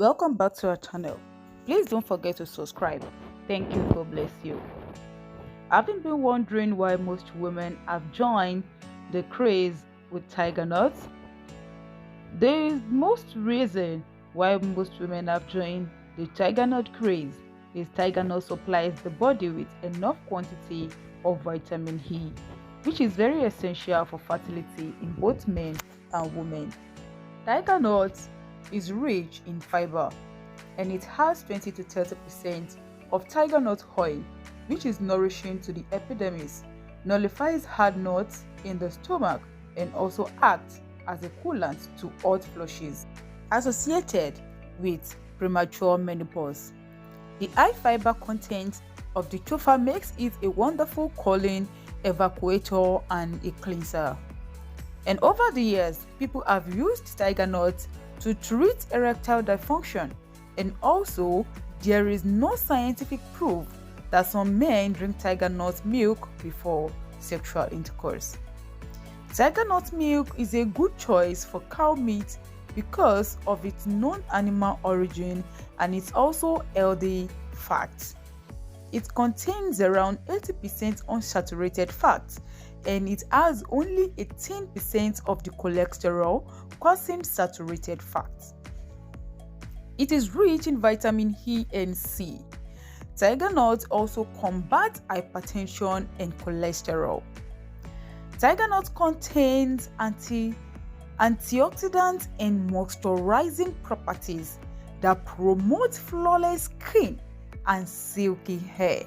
Welcome back to our channel. Please don't forget to subscribe. Thank you. God bless you. Having been wondering why most women have joined the craze with tiger nuts, the most reason why most women have joined the tiger nut craze is tiger nut supplies the body with enough quantity of vitamin E, which is very essential for fertility in both men and women. Tiger nut is rich in fiber and it has 20 to 30% of tiger nut oil, which is nourishing to the epidermis, nullifies hard nuts in the stomach, and also acts as a coolant to hot flushes associated with premature menopause. The high fiber content of the chofa makes it a wonderful cooling evacuator and a cleanser. And over the years, people have used tiger nuts to treat erectile dysfunction, and also there is no scientific proof that some men drink tiger nut milk before sexual intercourse. Tiger nut milk is a good choice for cow meat because of its non-animal origin and it's also healthy fat. It contains around 80% unsaturated fat and it has only 18% of the cholesterol causing saturated fat. It is rich in vitamin E and C. Tiger nuts also combat hypertension and cholesterol. Tiger nut contains antioxidants and moisturizing properties that promote flawless skin and silky hair.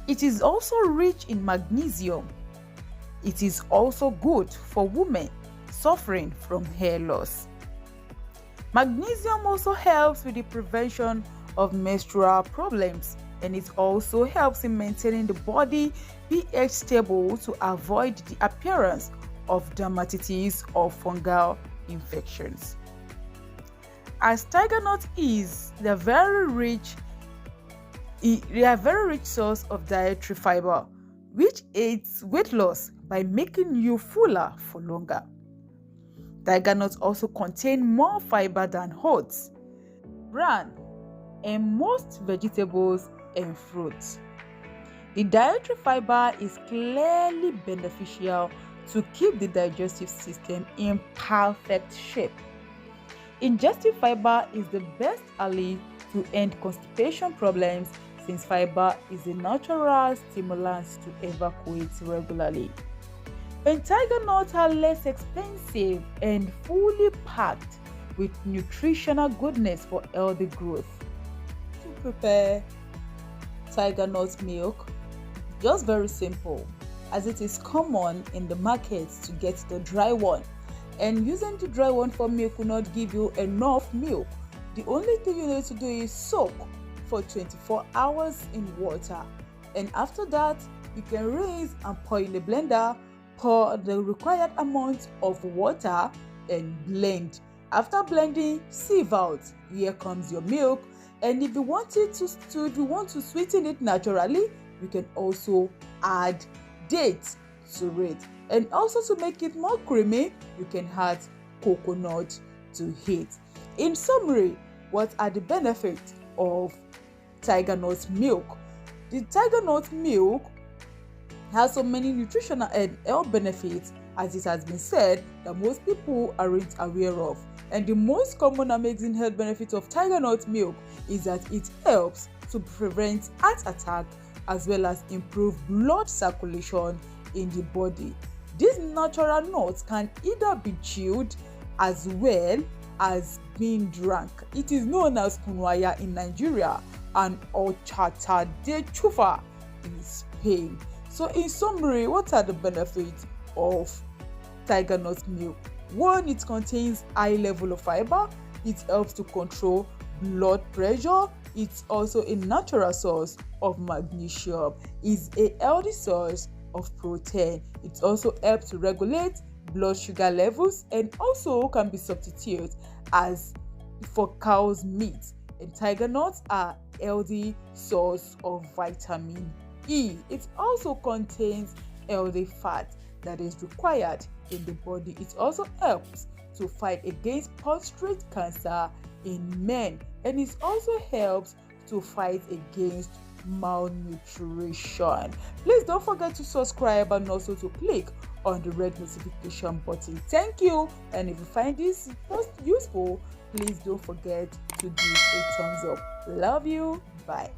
It is also rich in magnesium. It is also good for women suffering from hair loss. Magnesium also helps with the prevention of menstrual problems, and it also helps in maintaining the body pH stable to avoid the appearance of dermatitis or fungal infections. As tiger nut is, they are a very rich source of dietary fiber, which aids weight loss by making you fuller for longer. Tiger nuts also contain more fiber than oats, bran, and most vegetables and fruits. The dietary fiber is clearly beneficial to keep the digestive system in perfect shape. Ingestive fiber is the best ally to end constipation problems since fiber is a natural stimulant to evacuate regularly. And tiger nuts are less expensive and fully packed with nutritional goodness for healthy growth. To prepare tiger nut milk, just very simple, as it is common in the market to get the dry one, and using the dry one for milk will not give you enough milk. The only thing you need to do is soak for 24 hours in water, and after that you can rinse and pour in a blender, pour the required amount of water and blend. After blending, sieve out. Here comes your milk, and if you want to sweeten it naturally, you can also add dates to it, and also to make it more creamy you can add coconut to it. In summary, what are the benefits of tiger nut milk? The tiger nut milk has so many nutritional and health benefits, as it has been said, that most people aren't aware of. And the most common amazing health benefit of tiger nut milk is that it helps to prevent heart attack as well as improve blood circulation in the body. These natural nuts can either be chewed as well as being drank. It is known as kunwaya in Nigeria and horchata de chufa in Spain. So in summary, what are the benefits of tiger nut milk? One, it contains high level of fiber. It helps to control blood pressure. It's also a natural source of magnesium. It's a healthy source of protein. It also helps to regulate blood sugar levels and also can be substituted as for cow's meat. And tiger nuts are a healthy source of vitamin E. It also contains healthy fat that is required in the body. It also helps to fight against prostate cancer in men, and it also helps to fight against malnutrition. Please don't forget to subscribe and also to click on the red notification button. Thank you. And if you find this post useful, please don't forget to give a thumbs up. Love you. Bye.